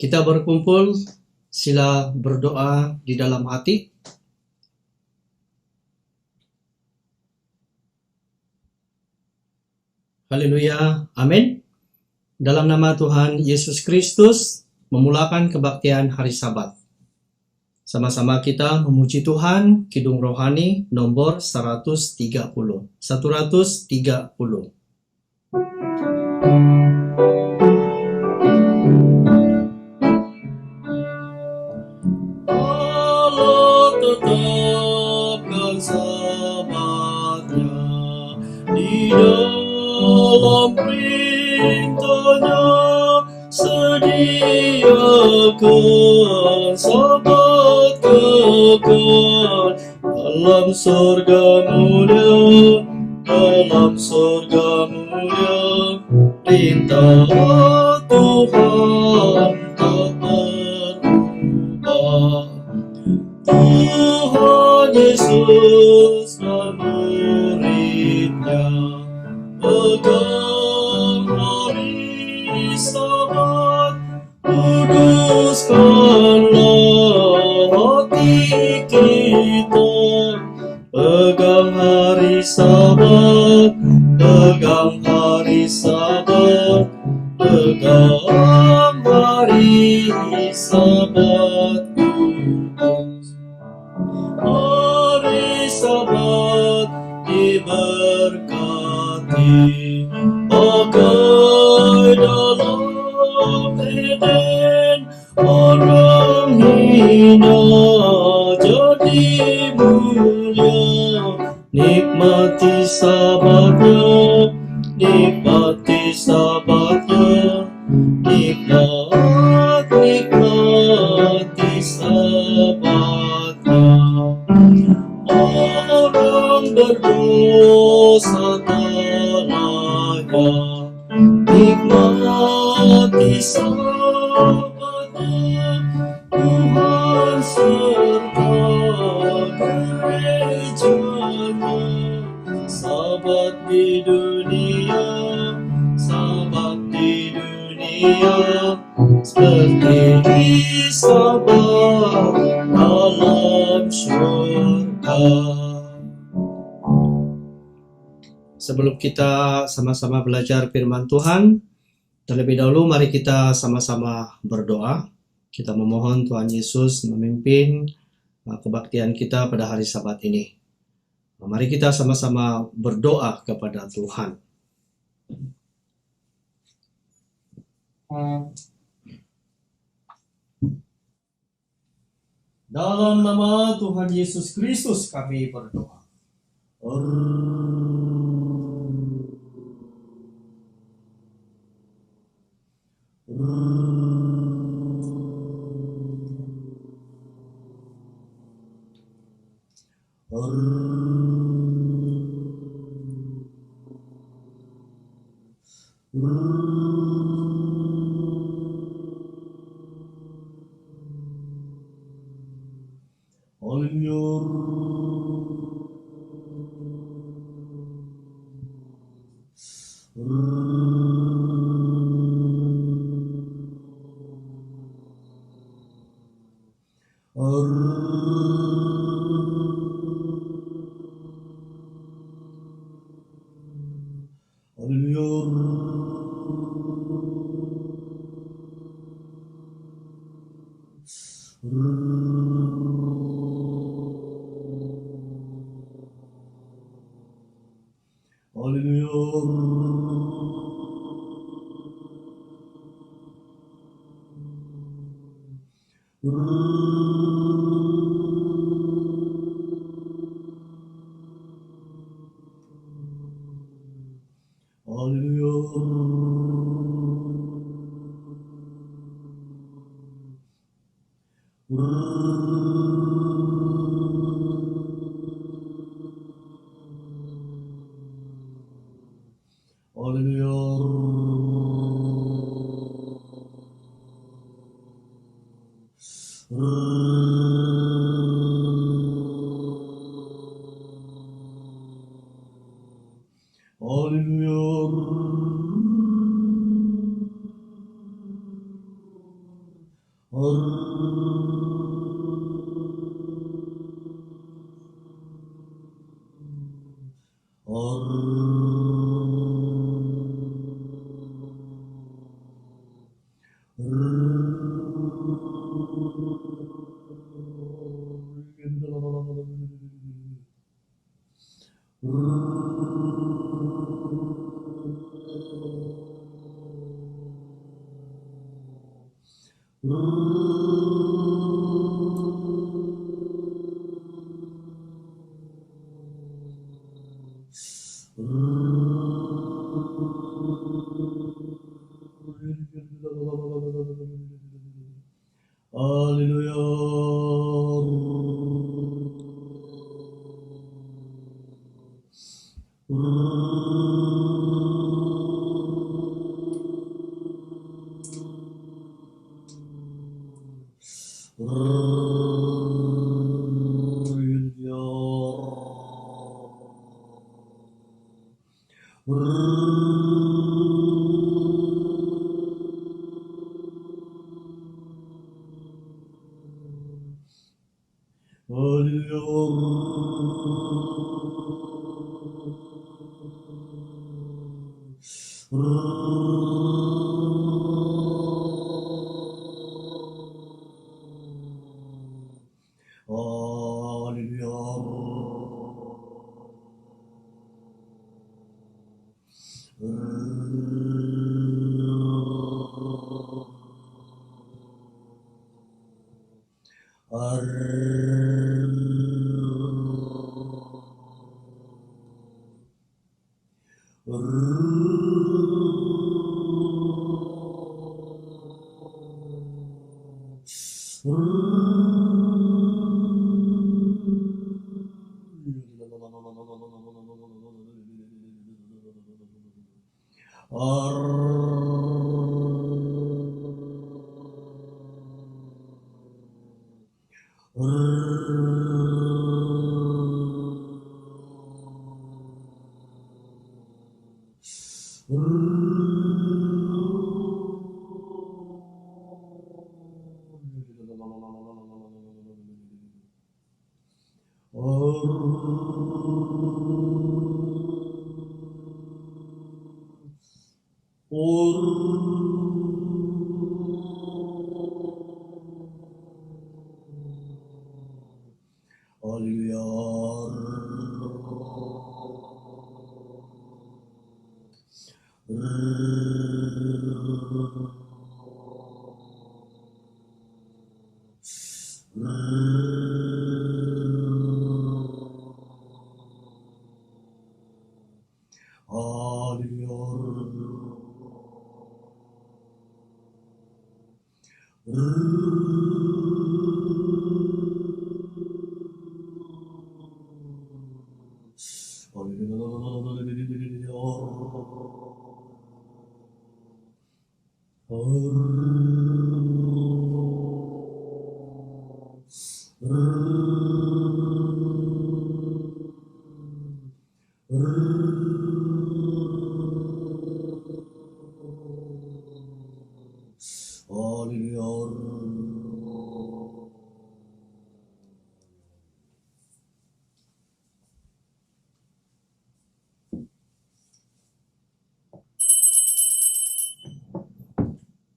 Kita berkumpul, sila berdoa di dalam hati. Haleluya, amin. Dalam nama Tuhan Yesus Kristus, memulakan kebaktian hari Sabat. Sama-sama kita memuji Tuhan, Kidung Rohani nomor 130. 130. Allah tetapkan sabatnya di dalam perintahnya, sediakan sabat kekal dalam surga mulia, dalam surga mulia. Perintah Tuhan tak berubah. Tuhan Yesus dan murid-Nya pegang hari Sabat, kuduskanlah hati kita. Pegang hari Sabat, pegang hari Sabat, pegang hari Sabat kudus. Hari Sabat diberkati, bagai dalam Eden orang hina jadi mulia. Nikmati Sabatnya, nikmati Sabatnya, nikmati Sabatnya. Orang berdosa tanahnya, nikmati Sabatnya. Tuhan serta gerejanya. Sabat di dunia, sabat di dunia, seperti sabat dalam surga. Sebelum kita sama-sama belajar firman Tuhan, terlebih dahulu mari kita sama-sama berdoa. Kita memohon Tuhan Yesus memimpin kebaktian kita pada hari Sabat ini. Mari kita sama-sama berdoa kepada Tuhan. Dalam nama Tuhan Yesus Kristus kami berdoa.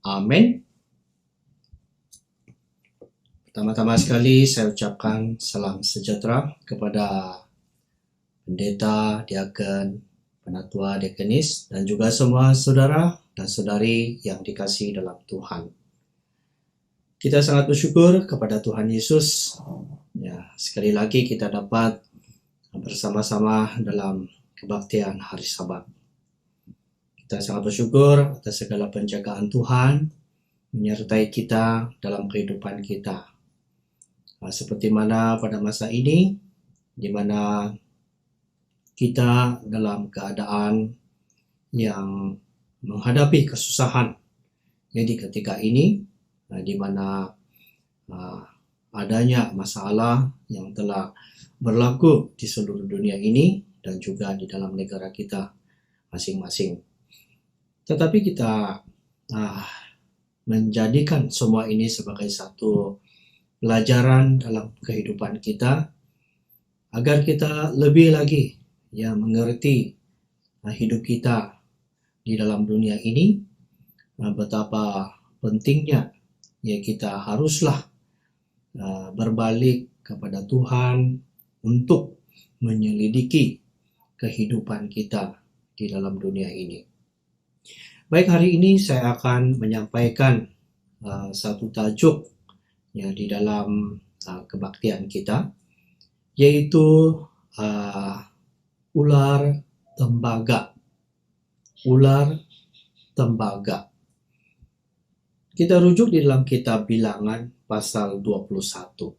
Amin. Pertama-tama sekali saya ucapkan salam sejahtera kepada pendeta, diaken, penatua, diakenis, dan juga semua saudara dan saudari yang dikasihi dalam Tuhan. Kita sangat bersyukur kepada Tuhan Yesus. Ya, sekali lagi kita dapat bersama-sama dalam kebaktian hari Sabat. Kita sangat bersyukur atas segala penjagaan Tuhan menyertai kita dalam kehidupan kita. Seperti mana pada masa ini, di mana kita dalam keadaan yang menghadapi kesusahan. Jadi ketika ini, di mana adanya masalah yang telah berlaku di seluruh dunia ini dan juga di dalam negara kita masing-masing. Tetapi kita menjadikan semua ini sebagai satu pelajaran dalam kehidupan kita, agar kita lebih lagi mengerti hidup kita di dalam dunia ini, betapa pentingnya kita haruslah berbalik kepada Tuhan untuk menyelidiki kehidupan kita di dalam dunia ini. Baik, hari ini saya akan menyampaikan satu tajuk di dalam kebaktian kita, yaitu ular tembaga. Ular tembaga. Kita rujuk di dalam kitab Bilangan pasal 21.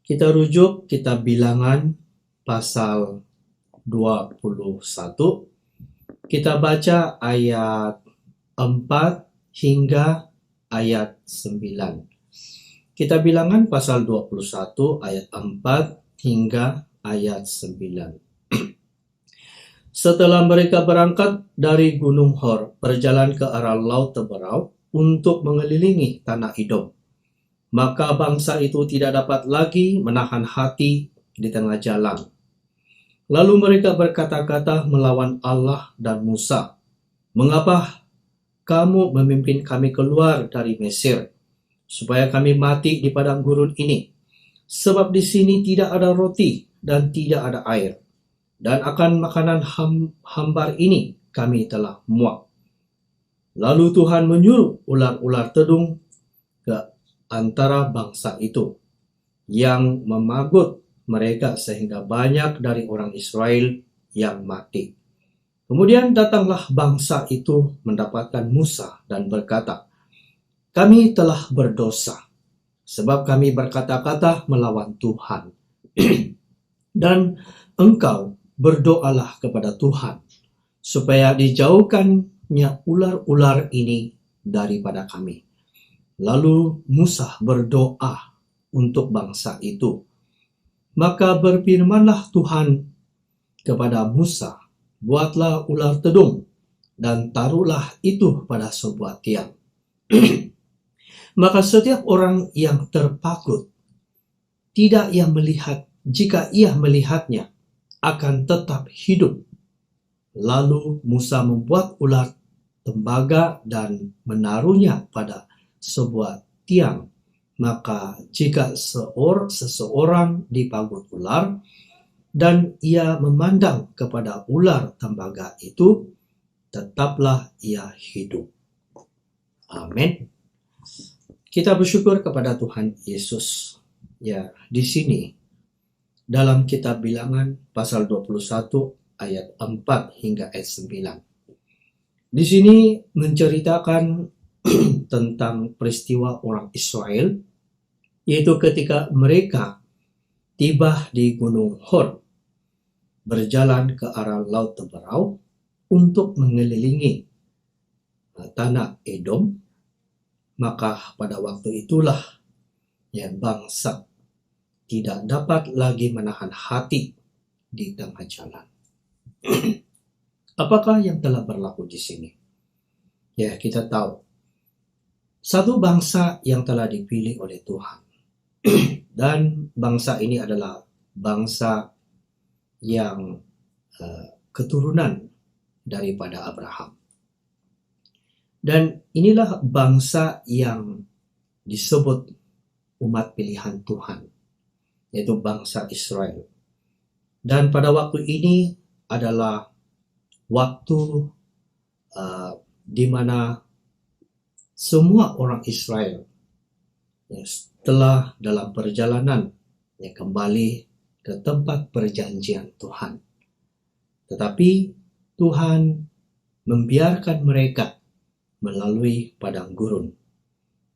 Kita rujuk kitab Bilangan pasal 21. Kita baca ayat 4 hingga ayat 9. Kita Bilangan pasal 21 ayat 4 hingga ayat 9. Setelah mereka berangkat dari Gunung Hor, berjalan ke arah Laut Teberau untuk mengelilingi tanah Edom, maka bangsa itu tidak dapat lagi menahan hati di tengah jalan. Lalu mereka berkata-kata melawan Allah dan Musa, "Mengapa kamu memimpin kami keluar dari Mesir, supaya kami mati di padang gurun ini? Sebab di sini tidak ada roti dan tidak ada air. Dan akan makanan hambar ini kami telah muak." Lalu Tuhan menyuruh ular-ular tedung ke antara bangsa itu, yang memagut mereka sehingga banyak dari orang Israel yang mati. Kemudian datanglah bangsa itu mendapatkan Musa dan berkata, "Kami telah berdosa, sebab kami berkata-kata melawan Tuhan. Dan engkau berdoalah kepada Tuhan, supaya dijauhkannya ular-ular ini daripada kami." Lalu Musa berdoa untuk bangsa itu. Maka berfirmanlah Tuhan kepada Musa, "Buatlah ular tedung dan taruhlah itu pada sebuah tiang." Maka setiap orang yang terpakut, tidak ia melihat, jika ia melihatnya, akan tetap hidup. Lalu Musa membuat ular tembaga dan menaruhnya pada sebuah tiang. Maka jika seseorang dipagut ular dan ia memandang kepada ular tembaga itu, tetaplah ia hidup. Amin. Kita bersyukur kepada Tuhan Yesus. Di sini dalam kitab Bilangan pasal 21 ayat 4 hingga ayat 9. Di sini menceritakan tentang peristiwa orang Israel, yaitu ketika mereka tiba di Gunung Hor, berjalan ke arah Laut Teberau untuk mengelilingi tanah Edom. Maka pada waktu itulah bangsa tidak dapat lagi menahan hati di tengah jalan. Apakah yang telah berlaku di sini? Kita tahu satu bangsa yang telah dipilih oleh Tuhan, dan bangsa ini adalah bangsa yang keturunan daripada Abraham. Dan inilah bangsa yang disebut umat pilihan Tuhan, yaitu bangsa Israel. Dan pada waktu ini adalah waktu di mana semua orang Israel setelah dalam perjalanan kembali ke tempat perjanjian Tuhan. Tetapi Tuhan membiarkan mereka melalui padang gurun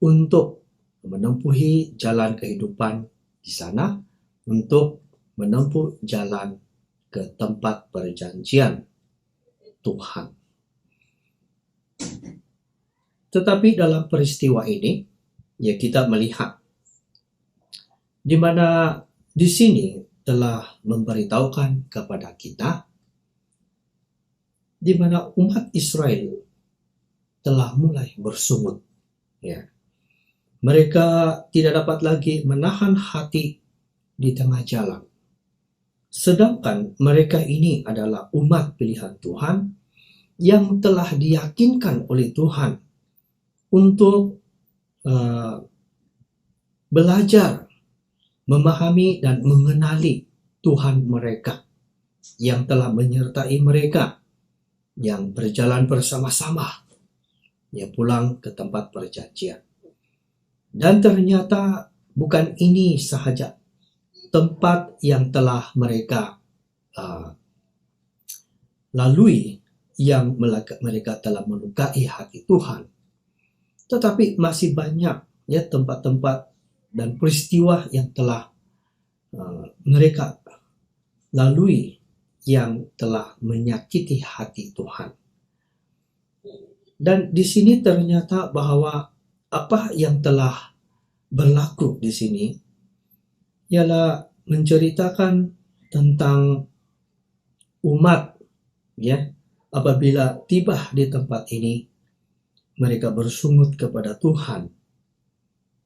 untuk menempuhi jalan kehidupan di sana, untuk menempuh jalan ke tempat perjanjian Tuhan. Tetapi dalam peristiwa ini, kita melihat di mana di sini telah memberitahukan kepada kita di mana umat Israel telah mulai bersungut. Ya. Mereka tidak dapat lagi menahan hati di tengah jalan. Sedangkan mereka ini adalah umat pilihan Tuhan yang telah diyakinkan oleh Tuhan untuk belajar, memahami dan mengenali Tuhan mereka yang telah menyertai mereka, yang berjalan bersama-sama, yang pulang ke tempat perjanjian. Dan ternyata bukan ini sahaja tempat yang telah mereka lalui yang mereka telah melukai hati Tuhan. Tetapi masih banyak ya tempat-tempat dan peristiwa yang telah mereka lalui yang telah menyakiti hati Tuhan. Dan di sini ternyata bahwa apa yang telah berlaku di sini ialah menceritakan tentang umat ya, apabila tiba di tempat ini mereka bersungut kepada Tuhan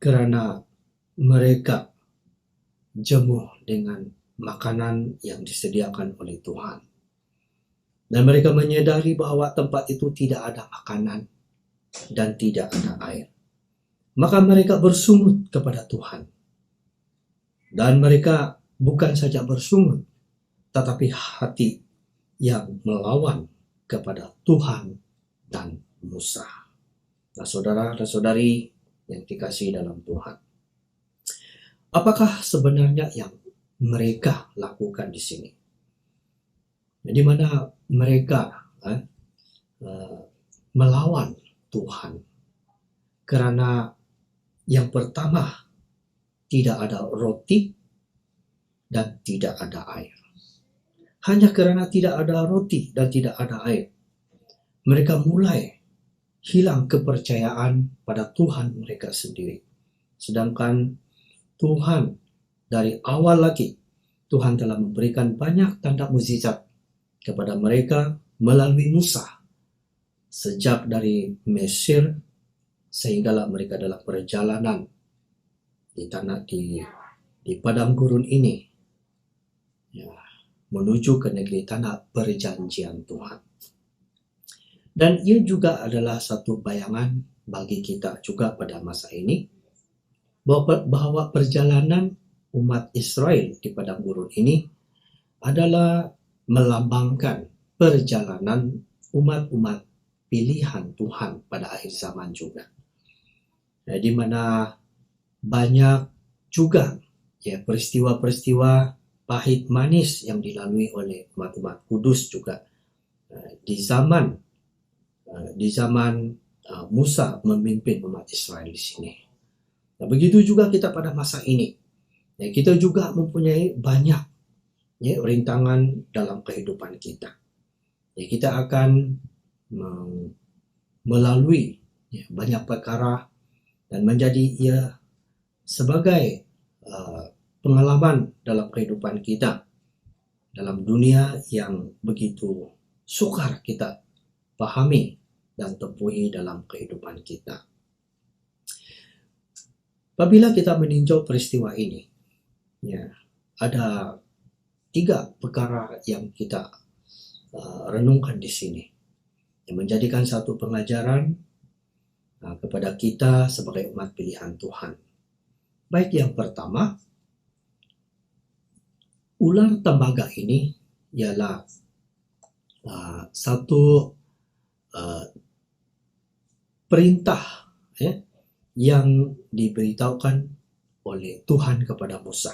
karena mereka jenuh dengan makanan yang disediakan oleh Tuhan. Dan mereka menyadari bahwa tempat itu tidak ada makanan dan tidak ada air. Maka mereka bersungut kepada Tuhan. Dan mereka bukan saja bersungut, tetapi hati yang melawan kepada Tuhan dan Musa. Nah, saudara dan saudari yang dikasihi dalam Tuhan, apakah sebenarnya yang mereka lakukan di sini? Di mana mereka melawan Tuhan karena yang pertama, tidak ada roti dan tidak ada air. Hanya karena tidak ada roti dan tidak ada air, mereka mulai hilang kepercayaan pada Tuhan mereka sendiri. Sedangkan Tuhan dari awal lagi, Tuhan telah memberikan banyak tanda mukjizat kepada mereka melalui Musa. Sejak dari Mesir, sehinggalah mereka dalam perjalanan di tanah di padang gurun ini ya, menuju ke negeri tanah perjanjian Tuhan. Dan ia juga adalah satu bayangan bagi kita juga pada masa ini bahwa perjalanan umat Israel di padang gurun ini adalah melambangkan perjalanan umat-umat pilihan Tuhan pada akhir zaman juga. Nah, di mana banyak juga ya peristiwa-peristiwa pahit manis yang dilalui oleh umat-umat kudus juga di zaman Musa memimpin umat Israel di sini. Nah, begitu juga kita pada masa ini. Ya, kita juga mempunyai banyak ya rintangan dalam kehidupan kita. Ya, kita akan melalui ya, banyak perkara dan menjadi ya sebagai pengalaman dalam kehidupan kita dalam dunia yang begitu sukar kita pahami dan tempuhi dalam kehidupan kita. Apabila kita meninjau peristiwa ini, ya ada 3 perkara yang kita renungkan di sini yang menjadikan satu pengajaran kepada kita sebagai umat pilihan Tuhan. Baik, yang pertama, ular tembaga ini ialah satu perintah ya, yang diberitahukan oleh Tuhan kepada Musa.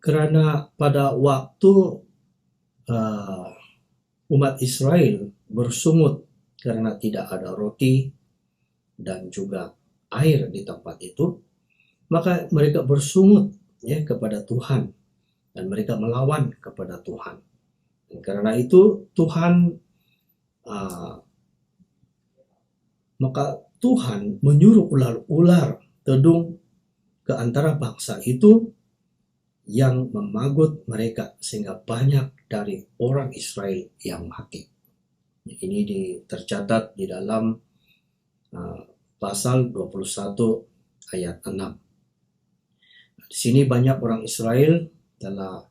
Karena pada waktu umat Israel bersungut karena tidak ada roti dan juga air di tempat itu, maka mereka bersungut ya kepada Tuhan dan mereka melawan kepada Tuhan. Dan karena itu maka Tuhan menyuruh ular tedung ke antara bangsa itu yang memagut mereka sehingga banyak dari orang Israel yang mati. Ini tercatat di dalam pasal 21 ayat 6. Di sini banyak orang Israel telah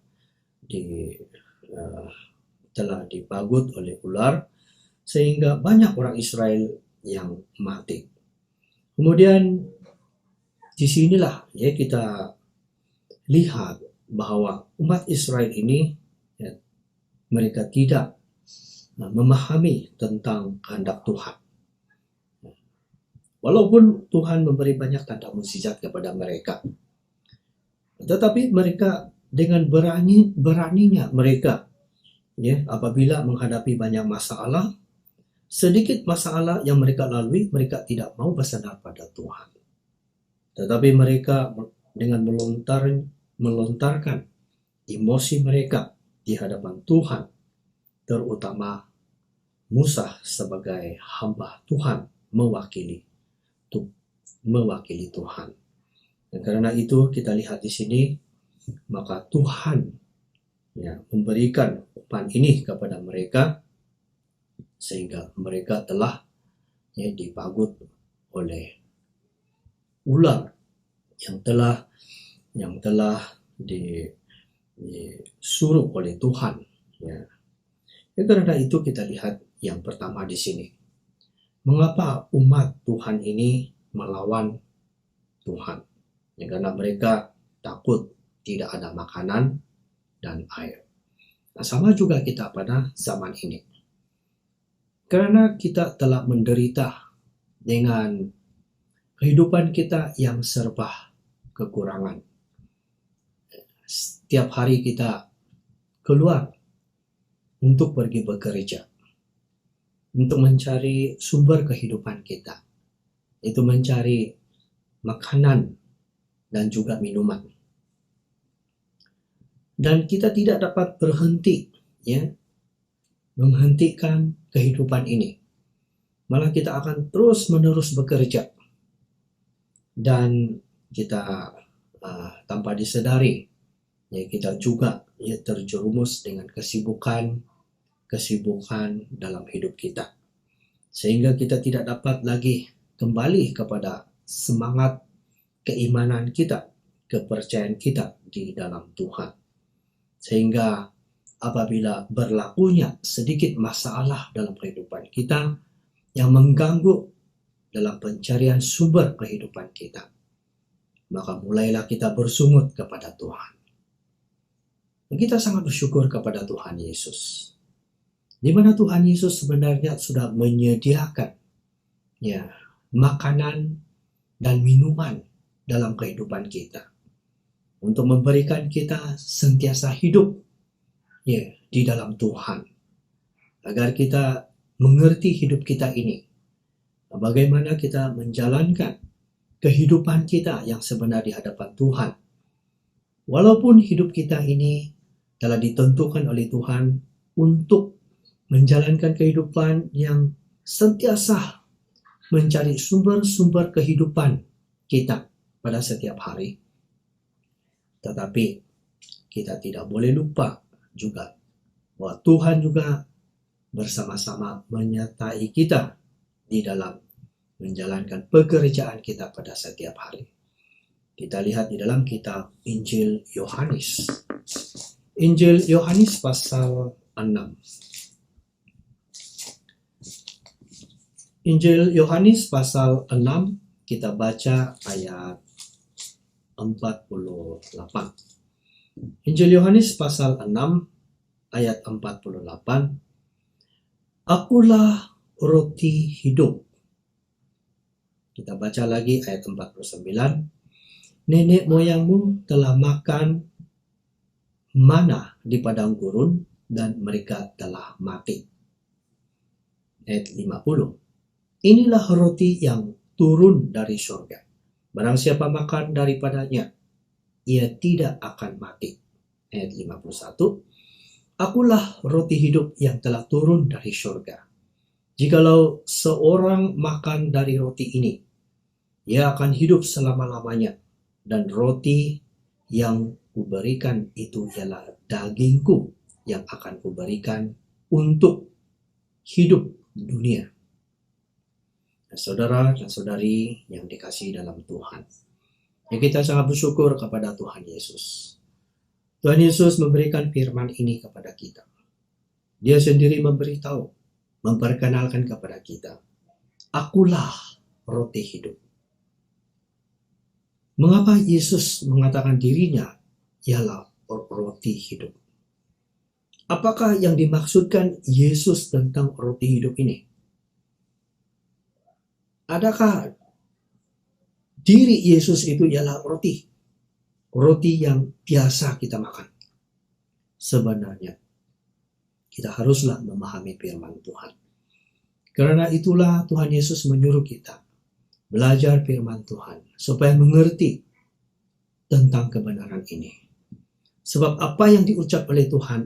dipagut oleh ular, sehingga banyak orang Israel yang mati. Kemudian disinilah ya kita lihat bahwa umat Israel ini ya, mereka tidak memahami tentang kehendak Tuhan. Walaupun Tuhan memberi banyak tanda mukjizat kepada mereka, tetapi mereka dengan beraninya mereka ya apabila menghadapi banyak masalah, sedikit masalah yang mereka lalui, mereka tidak mau bersandar pada Tuhan. Tetapi mereka dengan melontarkan emosi mereka di hadapan Tuhan, terutama Musa sebagai hamba Tuhan mewakili Tuhan. Dan karena itu kita lihat di sini, maka Tuhan ya memberikan umpan ini kepada mereka, sehingga mereka telah ya dipagut oleh ular yang telah disuruh oleh Tuhan. Ya. Karena itu kita lihat yang pertama di sini. Mengapa umat Tuhan ini melawan Tuhan? Ya, karena mereka takut tidak ada makanan dan air. Nah, sama juga kita pada zaman ini. Karena kita telah menderita dengan kehidupan kita yang serba kekurangan. Setiap hari kita keluar untuk pergi bekerja, untuk mencari sumber kehidupan kita, itu mencari makanan dan juga minuman. Dan kita tidak dapat berhenti ya menghentikan kehidupan ini. Malah kita akan terus-menerus bekerja. Dan kita tanpa disadari ya kita juga ya terjerumus dengan kesibukan dalam hidup kita, sehingga kita tidak dapat lagi kembali kepada semangat keimanan kita, kepercayaan kita di dalam Tuhan. Sehingga apabila berlakunya sedikit masalah dalam kehidupan kita yang mengganggu dalam pencarian sumber kehidupan kita, maka mulailah kita bersungut kepada Tuhan. Kita sangat bersyukur kepada Tuhan Yesus, di mana Tuhan Yesus sebenarnya sudah menyediakan ya makanan dan minuman dalam kehidupan kita, untuk memberikan kita sentiasa hidup ya di dalam Tuhan, agar kita mengerti hidup kita ini, bagaimana kita menjalankan kehidupan kita yang sebenar di hadapan Tuhan. Walaupun hidup kita ini telah ditentukan oleh Tuhan untuk menjalankan kehidupan yang sentiasa mencari sumber-sumber kehidupan kita pada setiap hari, tetapi kita tidak boleh lupa juga bahwa Tuhan juga bersama-sama menyertai kita di dalam menjalankan pekerjaan kita pada setiap hari. Kita lihat di dalam kitab Injil Yohanes. Injil Yohanes pasal 6. Injil Yohanes pasal 6, kita baca ayat 48. Injil Yohanes pasal 6 ayat 48. Akulah roti hidup. Kita baca lagi ayat 49. Nenek moyangmu telah makan mana di padang gurun dan mereka telah mati. Ayat 50. Inilah roti yang turun dari surga. Barang siapa makan daripadanya, ia tidak akan mati. Ayat 51. Akulah roti hidup yang telah turun dari surga. Jikalau seorang makan dari roti ini, ia akan hidup selama-lamanya. Dan roti yang kuberikan itu ialah dagingku yang akan kuberikan untuk hidup dunia. Saudara dan saudari yang dikasihi dalam Tuhan, ya kita sangat bersyukur kepada Tuhan Yesus. Tuhan Yesus memberikan firman ini kepada kita. Dia sendiri memberitahu, memperkenalkan kepada kita, akulah roti hidup. Mengapa Yesus mengatakan dirinya ialah roti hidup? Apakah yang dimaksudkan Yesus tentang roti hidup ini? Adakah diri Yesus itu ialah roti? Roti yang biasa kita makan. Sebenarnya, kita haruslah memahami firman Tuhan. Karena itulah Tuhan Yesus menyuruh kita belajar firman Tuhan, supaya mengerti tentang kebenaran ini. Sebab apa yang diucap oleh Tuhan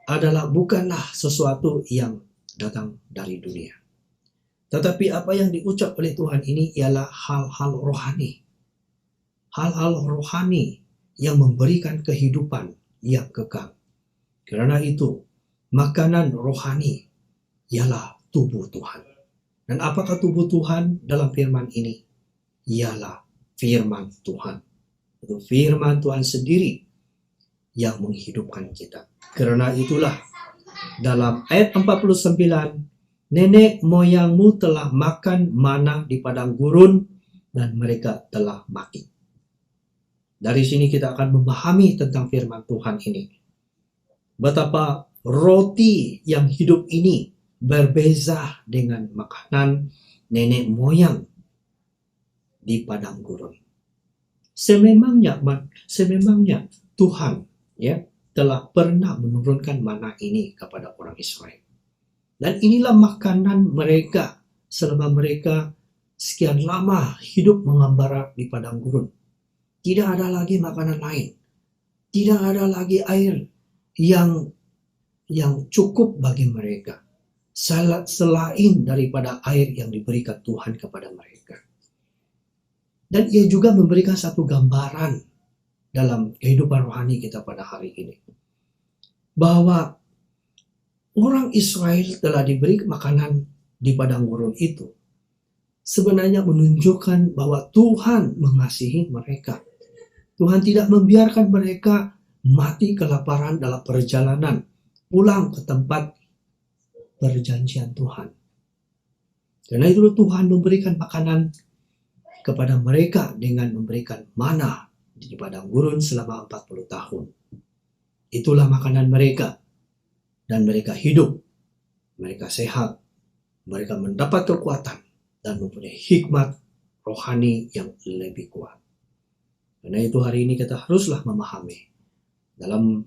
adalah bukanlah sesuatu yang datang dari dunia. Tetapi apa yang diucap oleh Tuhan ini ialah hal-hal rohani. Hal-hal rohani yang memberikan kehidupan yang kekal. Karena itu, makanan rohani ialah tubuh Tuhan. Dan apakah tubuh Tuhan dalam firman ini? Ialah firman Tuhan. Itu firman Tuhan sendiri yang menghidupkan kita. Karena itulah dalam ayat 49, nenek moyangmu telah makan mana di padang gurun dan mereka telah mati. Dari sini kita akan memahami tentang firman Tuhan ini. Betapa roti yang hidup ini berbeza dengan makanan nenek moyang di padang gurun. Sememangnya Tuhan telah pernah menurunkan mana ini kepada orang Israel. Dan inilah makanan mereka selama mereka sekian lama hidup mengembara di padang gurun. Tidak ada lagi makanan lain. Tidak ada lagi air yang cukup bagi mereka. Selain daripada air yang diberikan Tuhan kepada mereka. Dan ia juga memberikan satu gambaran dalam kehidupan rohani kita pada hari ini. Bahwa orang Israel telah diberi makanan di padang gurun itu. Sebenarnya menunjukkan bahwa Tuhan mengasihi mereka. Tuhan tidak membiarkan mereka mati kelaparan dalam perjalanan pulang ke tempat perjanjian Tuhan. Karena itu Tuhan memberikan makanan kepada mereka dengan memberikan mana di padang gurun selama 40 tahun. Itulah makanan mereka. Dan mereka hidup, mereka sehat, mereka mendapat kekuatan dan mempunyai hikmat rohani yang lebih kuat. Karena itu hari ini kita haruslah memahami dalam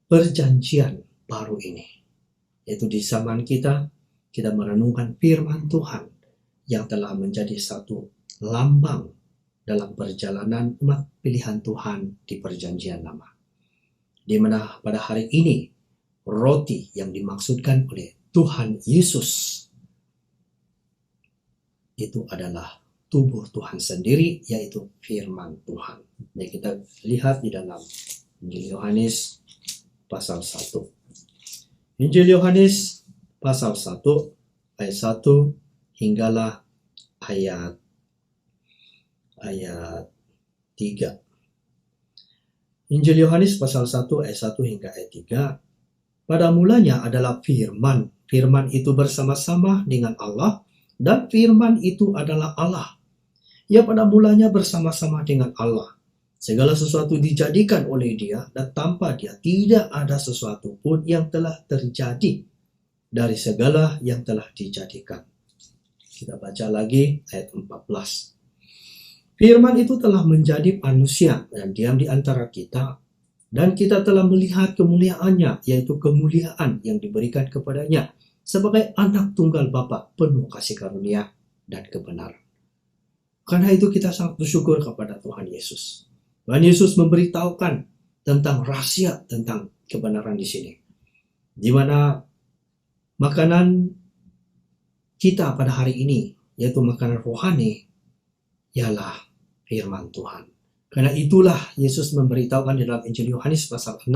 perjanjian baru ini. Yaitu di zaman kita merenungkan firman Tuhan yang telah menjadi satu lambang dalam perjalanan umat pilihan Tuhan di perjanjian lama. Di mana pada hari ini roti yang dimaksudkan oleh Tuhan Yesus itu adalah tubuh Tuhan sendiri, yaitu firman Tuhan. Yang kita lihat di dalam Injil Yohanes pasal 1. Injil Yohanes pasal 1 ayat 1 hinggalah ayat 3. Injil Yohanes pasal 1 ayat 1 hingga ayat 3. Pada mulanya adalah firman. Firman itu bersama-sama dengan Allah dan firman itu adalah Allah. Ia pada mulanya bersama-sama dengan Allah. Segala sesuatu dijadikan oleh Dia dan tanpa Dia tidak ada sesuatu pun yang telah terjadi dari segala yang telah dijadikan. Kita baca lagi ayat 14. Firman itu telah menjadi manusia dan diam di antara kita, dan kita telah melihat kemuliaannya, yaitu kemuliaan yang diberikan kepadanya sebagai anak tunggal Bapa, penuh kasih karunia dan kebenaran. Karena itu kita sangat bersyukur kepada Tuhan Yesus. Tuhan Yesus memberitahukan tentang rahasia tentang kebenaran di sini. Di mana makanan kita pada hari ini, yaitu makanan rohani, ialah firman Tuhan. Karena itulah Yesus memberitahukan di dalam Injil Yohanes pasal 6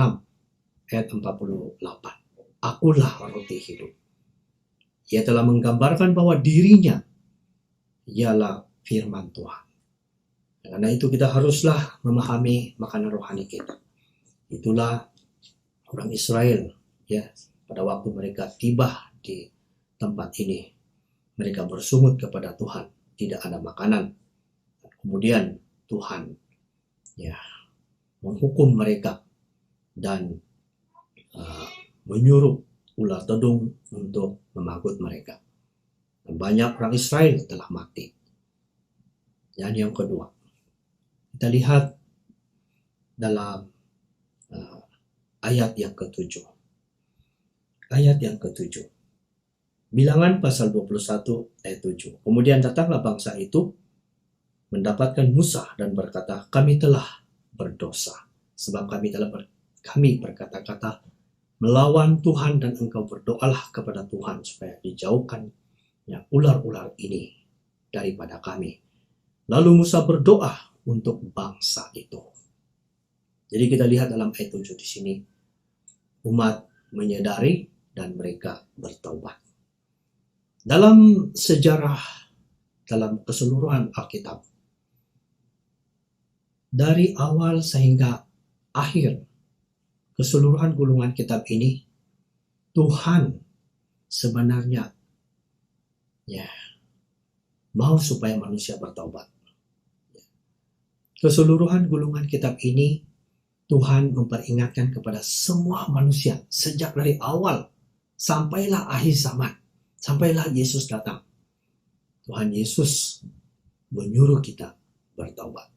ayat 48. Akulah roti hidup. Ia telah menggambarkan bahwa dirinya ialah firman Tuhan. Karena itu kita haruslah memahami makanan rohani kita. Itulah orang Israel, ya, pada waktu mereka tiba di tempat ini, mereka bersungut kepada Tuhan, tidak ada makanan. Kemudian Tuhan, ya, menghukum mereka dan menyuruh ular tedung untuk memangkut mereka. Dan banyak orang Israel telah mati. Dan yang kedua, kita lihat dalam ayat yang ke-7. Ayat yang ke-7. Bilangan pasal 21 ayat 7. Kemudian datanglah bangsa itu mendapatkan Musa dan berkata, kami telah berdosa, sebab kami berkata-kata melawan Tuhan, dan engkau berdoalah kepada Tuhan supaya dijauhkan ular-ular ini daripada kami. Lalu Musa berdoa untuk bangsa itu. Jadi kita lihat dalam ayat 7 di sini, umat menyadari dan mereka bertaubat. Dalam sejarah, dalam keseluruhan Alkitab, dari awal sehingga akhir keseluruhan gulungan kitab ini, Tuhan sebenarnya mau supaya manusia bertaubat. Keseluruhan gulungan kitab ini, Tuhan memperingatkan kepada semua manusia sejak dari awal sampailah akhir zaman, sampailah Yesus datang. Tuhan Yesus menyuruh kita bertaubat.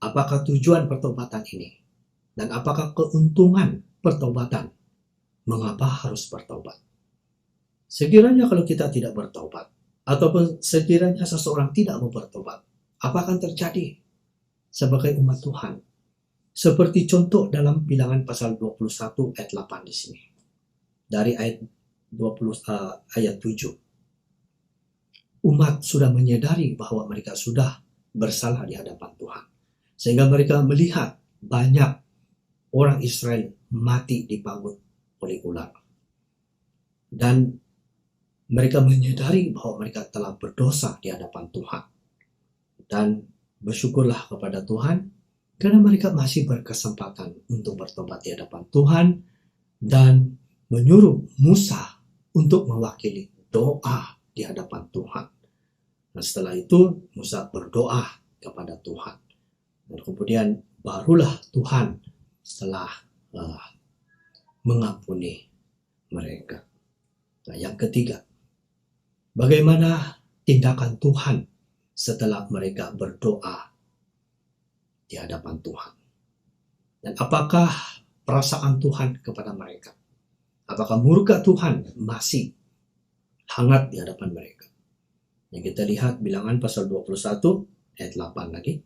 Apakah tujuan pertobatan ini? Dan apakah keuntungan pertobatan? Mengapa harus bertobat? Sekiranya kalau kita tidak bertobat, ataupun sekiranya seseorang tidak mau bertobat, apa akan terjadi sebagai umat Tuhan? Seperti contoh dalam Bilangan pasal 21 ayat 8 di sini. Dari ayat 7. Umat sudah menyadari bahwa mereka sudah bersalah di hadapan Tuhan. Sehingga mereka melihat banyak orang Israel mati dipanggut oleh ular. Dan mereka menyadari bahwa mereka telah berdosa di hadapan Tuhan. Dan bersyukurlah kepada Tuhan karena mereka masih berkesempatan untuk bertobat di hadapan Tuhan dan menyuruh Musa untuk mewakili doa di hadapan Tuhan. Nah, setelah itu Musa berdoa kepada Tuhan. Dan kemudian barulah Tuhan setelah mengampuni mereka. Nah, yang ketiga, bagaimana tindakan Tuhan setelah mereka berdoa di hadapan Tuhan? Dan apakah perasaan Tuhan kepada mereka? Apakah murka Tuhan masih hangat di hadapan mereka? Yang kita lihat Bilangan pasal 21 ayat 8 lagi.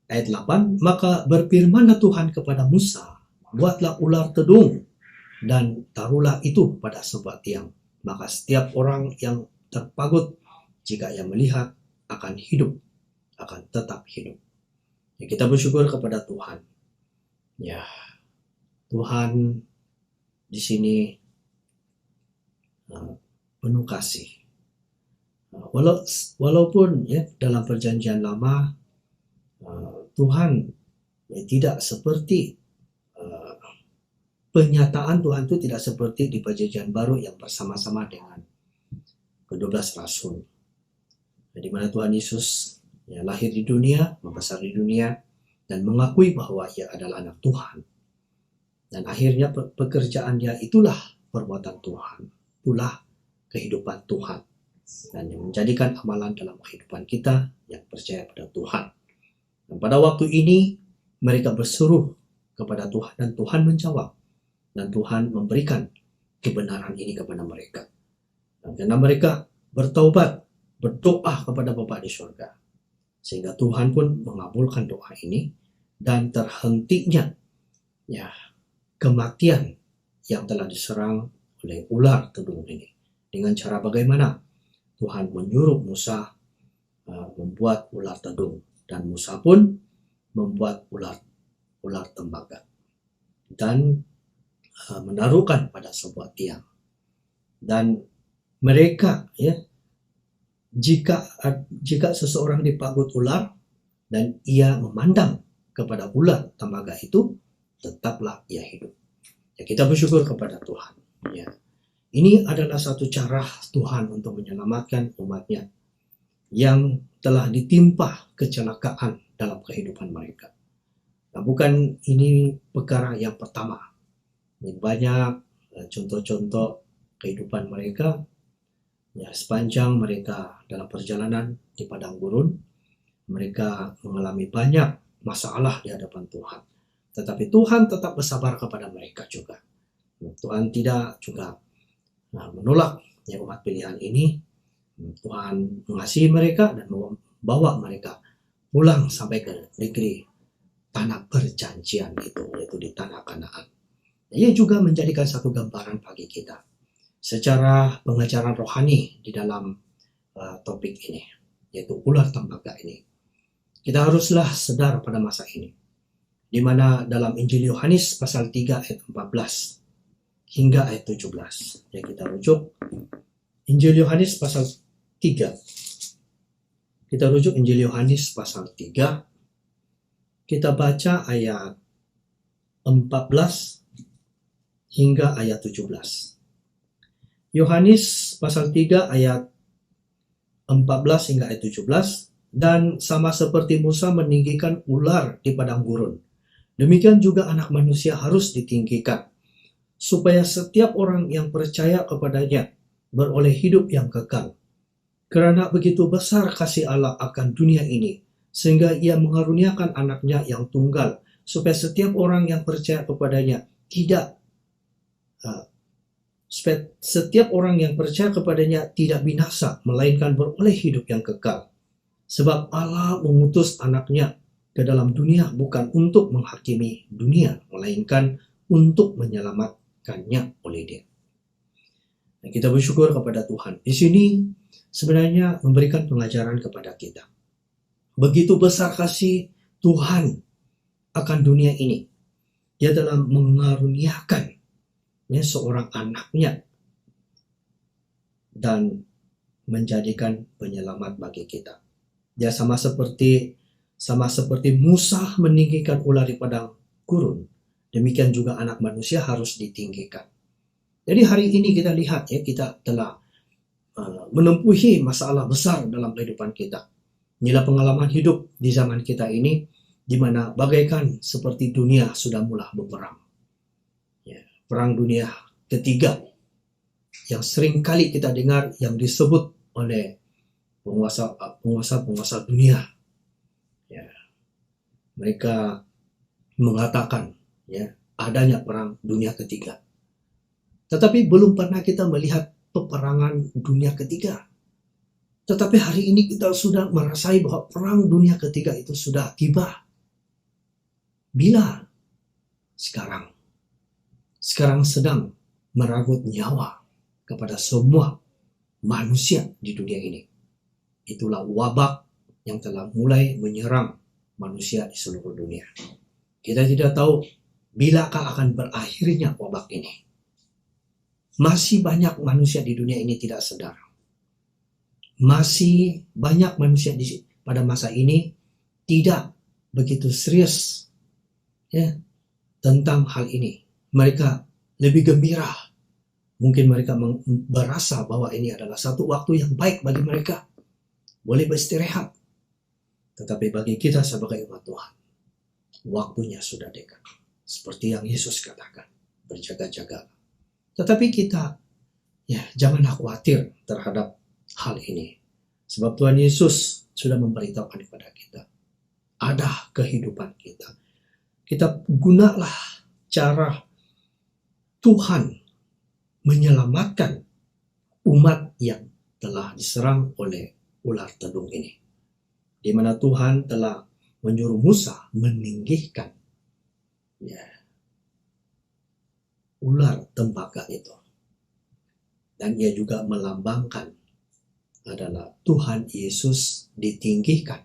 Ayat 8, maka berfirmanlah Tuhan kepada Musa, buatlah ular tedung dan taruhlah itu pada sebuah tiang. Maka setiap orang yang terpagut, jika ia melihat, akan hidup, akan tetap hidup. Ya, kita bersyukur kepada Tuhan. Ya, Tuhan di sini penuh kasih. Walaupun ya dalam perjanjian lama Tuhan tidak seperti penyataan Tuhan itu tidak seperti di perjanjian baru yang bersama-sama dengan ke-12 rasul. Di mana Tuhan Yesus lahir di dunia, membesar di dunia, dan mengakui bahwa ia adalah anak Tuhan. Dan akhirnya pekerjaan dia itulah perbuatan Tuhan, itulah kehidupan Tuhan. Dan yang menjadikan amalan dalam kehidupan kita yang percaya pada Tuhan. Dan pada waktu ini mereka berseru kepada Tuhan dan Tuhan menjawab. Dan Tuhan memberikan kebenaran ini kepada mereka. Dan karena mereka bertaubat, berdoa kepada Bapa di surga. Sehingga Tuhan pun mengabulkan doa ini dan terhentinya kematian yang telah diserang oleh ular tedung ini. Dengan cara bagaimana? Tuhan menyuruh Musa membuat ular tedung. Dan Musa pun membuat ular tembaga. Dan menaruhkan pada sebuah tiang. Dan Mereka, ya, jika seseorang dipagut ular dan ia memandang kepada ular tembaga itu, tetaplah ia hidup. Ya, kita bersyukur kepada Tuhan. Ya. Ini adalah satu cara Tuhan untuk menyelamatkan umatnya yang telah ditimpa kecelakaan dalam kehidupan mereka. Nah, bukan ini perkara yang pertama. Ini banyak contoh-contoh kehidupan mereka. Ya, sepanjang mereka dalam perjalanan di padang gurun, mereka mengalami banyak masalah di hadapan Tuhan. Tetapi Tuhan tetap bersabar kepada mereka juga. Tuhan tidak juga menolak ya, umat pilihan ini. Tuhan mengasihi mereka dan membawa mereka pulang sampai ke negeri tanah perjanjian itu, yaitu di tanah Kanaan. Ia juga menjadikan satu gambaran bagi kita secara pengajaran rohani di dalam topik ini, yaitu ular tembaga ini. Kita haruslah sadar pada masa ini, di mana dalam Injil Yohanes pasal 3 ayat 14 hingga ayat 17. Ya, kita rujuk Injil Yohanes pasal 3. Kita rujuk Injil Yohanes pasal 3. Kita baca ayat 14 hingga ayat 17. Yohanes pasal 3 ayat 14 hingga ayat 17. Dan sama seperti Musa meninggikan ular di padang gurun, demikian juga Anak Manusia harus ditinggikan, supaya setiap orang yang percaya kepadanya beroleh hidup yang kekal. Karena begitu besar kasih Allah akan dunia ini, sehingga ia mengaruniakan anaknya yang tunggal, supaya setiap orang yang percaya kepadanya tidak binasa, melainkan beroleh hidup yang kekal. Sebab Allah mengutus anaknya ke dalam dunia bukan untuk menghakimi dunia, melainkan untuk menyelamatkannya oleh Dia. Nah, kita bersyukur kepada Tuhan. Di sini sebenarnya memberikan pengajaran kepada kita. Begitu besar kasih Tuhan akan dunia ini. Dia telah mengaruniakan seorang anaknya dan menjadikan penyelamat bagi kita. Dia sama seperti Musa meninggikan ular di padang gurun, demikian juga Anak Manusia harus ditinggikan. Jadi hari ini kita lihat ya, kita telah menempuhi masalah besar dalam kehidupan kita. Inilah pengalaman hidup di zaman kita ini, di mana bagaikan seperti dunia sudah mulai berperang. Ya, perang dunia ketiga yang sering kali kita dengar yang disebut oleh penguasa dunia. Ya, mereka mengatakan ya, adanya perang dunia ketiga. Tetapi belum pernah kita melihat peperangan dunia ketiga. Tetapi hari ini kita sudah merasai bahwa perang dunia ketiga itu sudah tiba. Bila? Sekarang sedang merenggut nyawa kepada semua manusia di dunia ini. Itulah wabak yang telah mulai menyerang manusia di seluruh dunia. Kita tidak tahu bilakah akan berakhirnya wabak ini. Masih banyak manusia di dunia ini tidak sadar. Masih banyak manusia pada masa ini tidak begitu serius ya, tentang hal ini. Mereka lebih gembira. Mungkin mereka merasa bahwa ini adalah satu waktu yang baik bagi mereka. Boleh beristirahat. Tetapi bagi kita sebagai umat Tuhan, waktunya sudah dekat. Seperti yang Yesus katakan, berjaga-jaga. Tetapi kita jangan khawatir terhadap hal ini. Sebab Tuhan Yesus sudah memberitahukan kepada kita, ada kehidupan kita. Kita gunalah cara Tuhan menyelamatkan umat yang telah diserang oleh ular tedung ini. Di mana Tuhan telah menyuruh Musa meninggikan ular tembaga itu. Dan ia juga melambangkan adalah Tuhan Yesus ditinggikan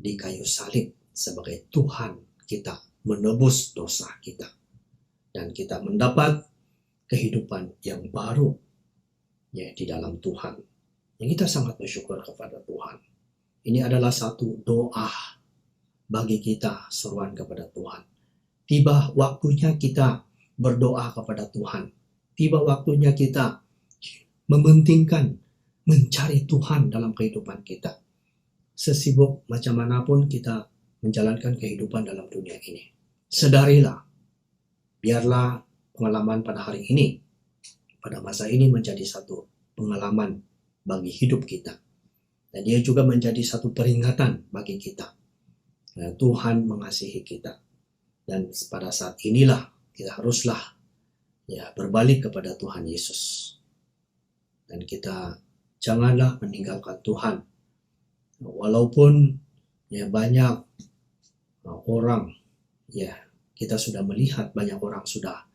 di kayu salib sebagai Tuhan kita, menebus dosa kita. Dan kita mendapat kehidupan yang baru ya di dalam Tuhan. Yang kita sangat bersyukur kepada Tuhan. Ini adalah satu doa bagi kita, seruan kepada Tuhan. Tiba waktunya kita berdoa kepada Tuhan. Tiba waktunya kita mementingkan, mencari Tuhan dalam kehidupan kita. Sesibuk macam manapun kita menjalankan kehidupan dalam dunia ini. Sedarilah, biarlah pengalaman pada hari ini, pada masa ini menjadi satu pengalaman bagi hidup kita. Dan dia juga menjadi satu peringatan bagi kita. Tuhan mengasihi kita. Dan pada saat inilah kita haruslah berbalik kepada Tuhan Yesus. Dan kita janganlah meninggalkan Tuhan. Walaupun banyak orang, kita sudah melihat banyak orang sudah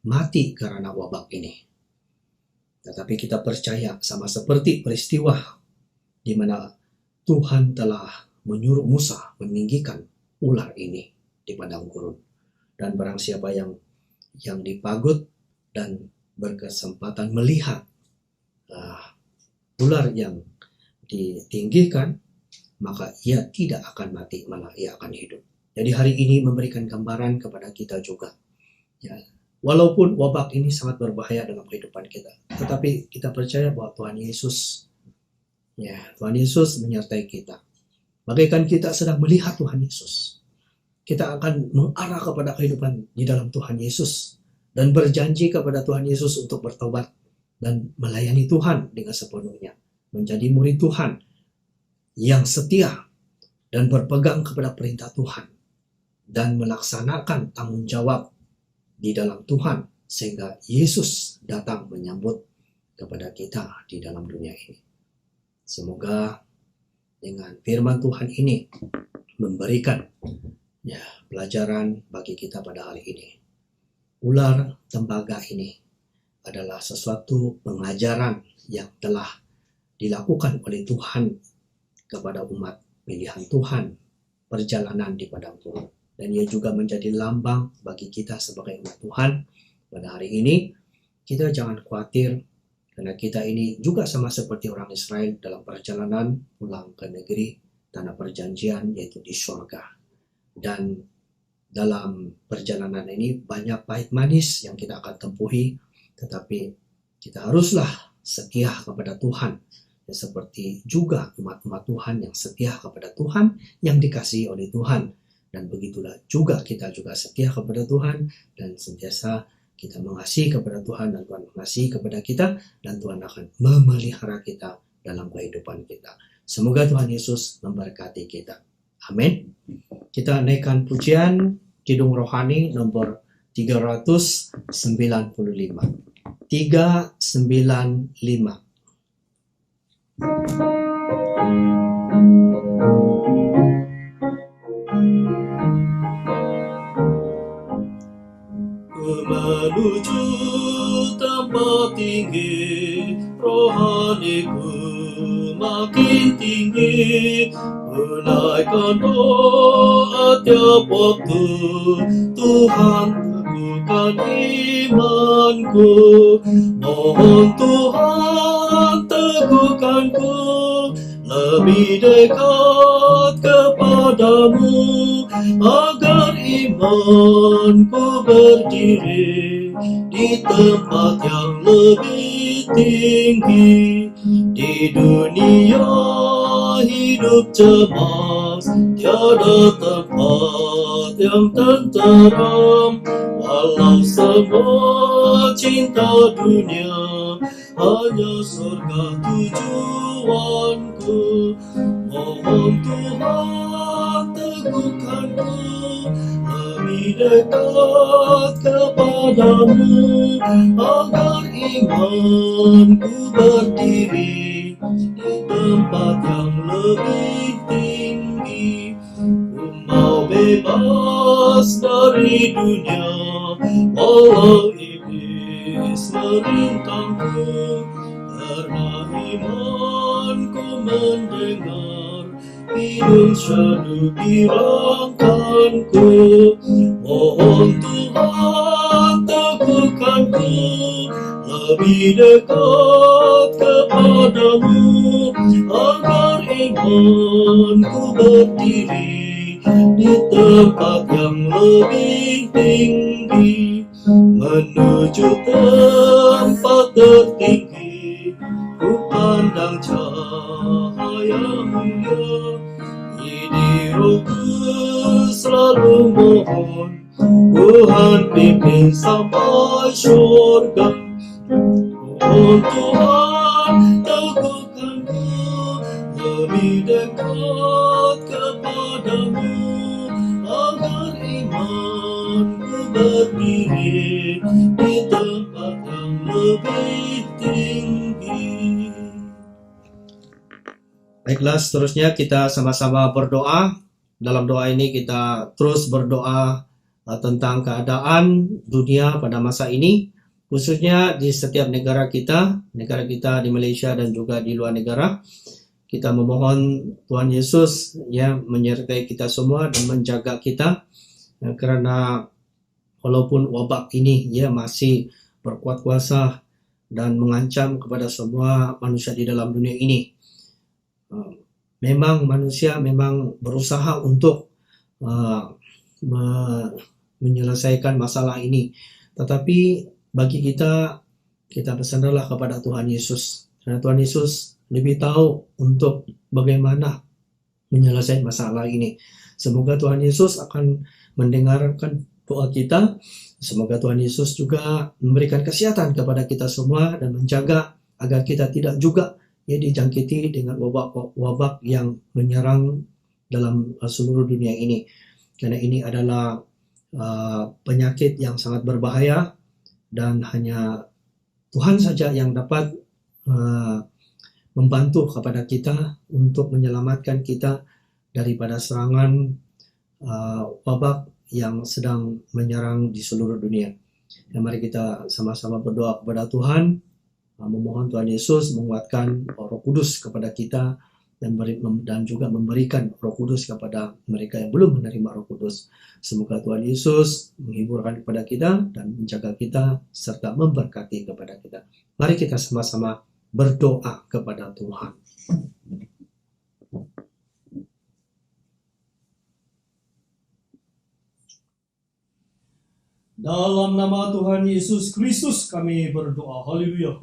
mati karena wabak ini. Tetapi kita percaya sama seperti peristiwa di mana Tuhan telah menyuruh Musa meninggikan ular ini di padang gurun. Dan barang siapa yang dipagut dan berkesempatan melihat ular yang ditinggikan, maka ia tidak akan mati, malah ia akan hidup. Jadi hari ini memberikan gambaran kepada kita juga. Walaupun wabak ini sangat berbahaya dalam kehidupan kita, tetapi kita percaya bahwa Tuhan Yesus menyertai kita. Bagaikan kita sedang melihat Tuhan Yesus. Kita akan mengarah kepada kehidupan di dalam Tuhan Yesus dan berjanji kepada Tuhan Yesus untuk bertobat dan melayani Tuhan dengan sepenuhnya, menjadi murid Tuhan yang setia dan berpegang kepada perintah Tuhan dan melaksanakan tanggung jawab di dalam Tuhan, sehingga Yesus datang menyambut kepada kita di dalam dunia ini. Semoga dengan firman Tuhan ini memberikan pelajaran bagi kita pada hari ini. Ular tembaga ini adalah sesuatu pengajaran yang telah dilakukan oleh Tuhan kepada umat pilihan Tuhan, perjalanan di padang gurun. Dan ia juga menjadi lambang bagi kita sebagai umat Tuhan pada hari ini. Kita jangan khawatir, karena kita ini juga sama seperti orang Israel dalam perjalanan pulang ke negeri tanah perjanjian, yaitu di surga. Dan dalam perjalanan ini banyak pahit manis yang kita akan tempuhi, tetapi kita haruslah setia kepada Tuhan. Seperti juga umat-umat Tuhan yang setia kepada Tuhan, yang dikasihi oleh Tuhan. Dan begitulah juga kita juga setia kepada Tuhan dan sentiasa kita mengasihi kepada Tuhan dan Tuhan mengasihi kepada kita, dan Tuhan akan memelihara kita dalam kehidupan kita. Semoga Tuhan Yesus memberkati kita. Amin. Kita naikkan pujian Kidung Rohani nomor 395. 395. Menuju tempat tinggi, rohaniku makin tinggi, menaikkan doa tiap waktu, Tuhan teguhkan imanku, mohon Tuhan teguhkanku, lebih dekat kepadamu, agar imanku berdiri di tempat yang lebih tinggi. Di dunia hidup cemas, tiada tempat yang tenteram, walau semua cinta dunia, hanya surga tujuanku. Mohon Tuhan teguhkanku, lebih dekat kepadamu, agar imanku berdiri di tempat yang lebih tinggi. Ku mau bebas dari dunia, walau iblis merintangku, karena imanku mendengar hidung syahdu dirangkanku. Mohon Tuhan teguhkan teguhkanku lebih dekat kepadamu, agar imanku berdiri di tempat yang lebih tinggi, menuju tempat tertinggi. Ku pandang cahaya mulia, ini rohku selalu mohon, Tuhan pimpin sampai surga. Oh Tuhan, teguhkanku lebih dekat kepadamu, agar imanku berdiri di tempat yang lebih tinggi. Baiklah, seterusnya kita sama-sama berdoa. Dalam doa ini kita terus berdoa tentang keadaan dunia pada masa ini, khususnya di setiap negara kita di Malaysia dan juga di luar negara. Kita memohon Tuhan Yesus ya menyertai kita semua dan menjaga kita, karena walaupun wabak ini ya masih berkuat kuasa dan mengancam kepada semua manusia di dalam dunia ini. Memang manusia memang berusaha untuk menyelesaikan masalah ini, tetapi bagi kita bersandarlah kepada Tuhan Yesus, karena Tuhan Yesus lebih tahu untuk bagaimana menyelesaikan masalah ini. Semoga Tuhan Yesus akan mendengarkan doa kita. Semoga Tuhan Yesus juga memberikan kesehatan kepada kita semua dan menjaga agar kita tidak juga dijangkiti dengan wabak yang menyerang dalam seluruh dunia ini, karena ini adalah penyakit yang sangat berbahaya dan hanya Tuhan saja yang dapat membantu kepada kita untuk menyelamatkan kita daripada serangan wabak yang sedang menyerang di seluruh dunia. Dan mari kita sama-sama berdoa kepada Tuhan, memohon Tuhan Yesus menguatkan Roh Kudus kepada kita dan juga memberikan Roh Kudus kepada mereka yang belum menerima Roh Kudus. Semoga Tuhan Yesus menghiburkan kepada kita dan menjaga kita serta memberkati kepada kita. Mari kita sama-sama berdoa kepada Tuhan. Dalam nama Tuhan Yesus Kristus kami berdoa. Haleluya.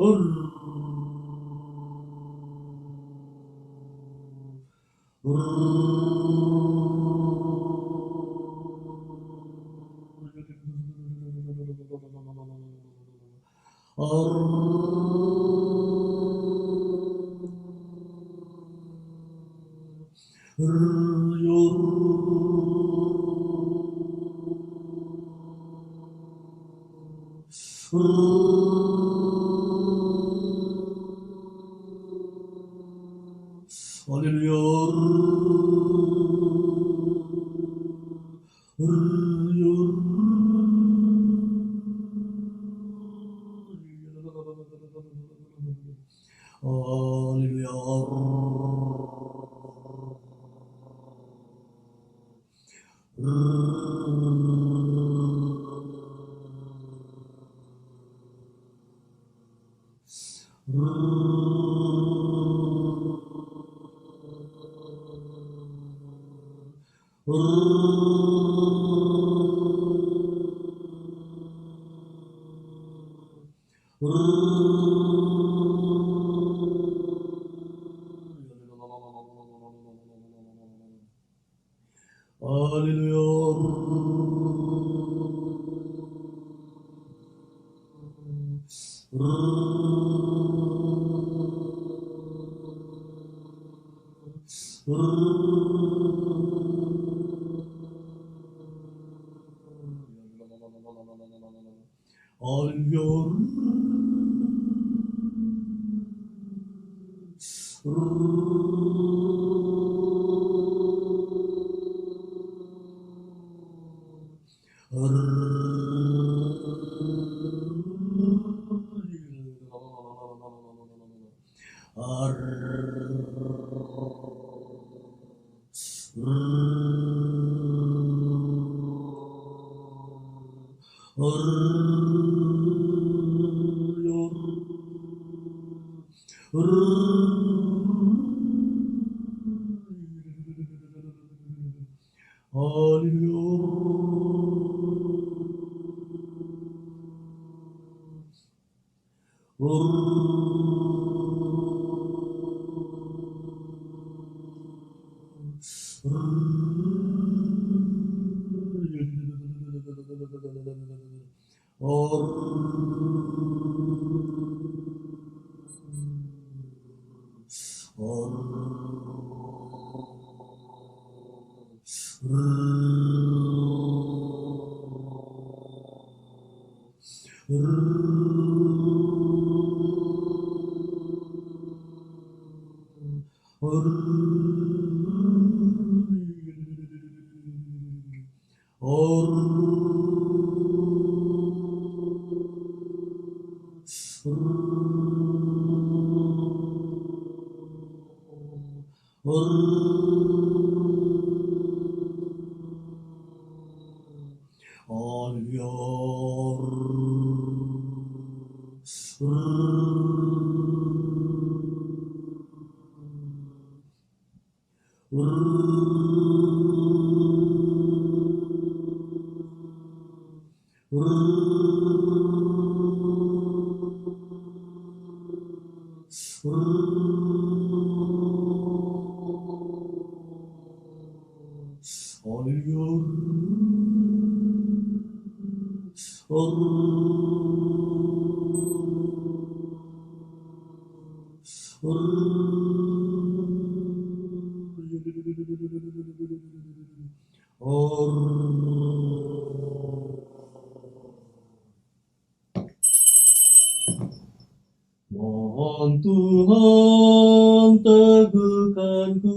Mohon Tuhan teguhkanku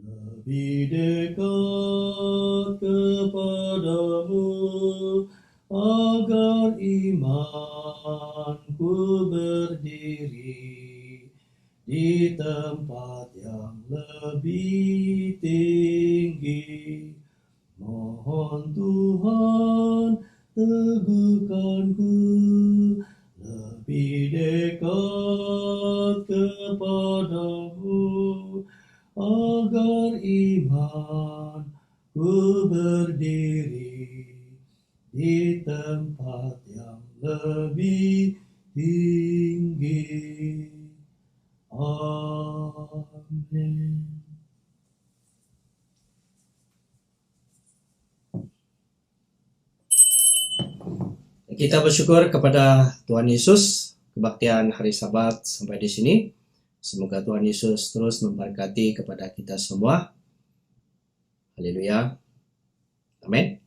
lebih dekat kepadamu, agar imanku berdiri di tempat yang lebih tinggi. Mohon Tuhan teguhkanku lebih dekat kepadamu, agar imanku berdiri di tempat yang lebih tinggi. Amin. Kita bersyukur kepada Tuhan Yesus, kebaktian hari Sabat sampai di sini. Semoga Tuhan Yesus terus memberkati kepada kita semua. Haleluya. Amin.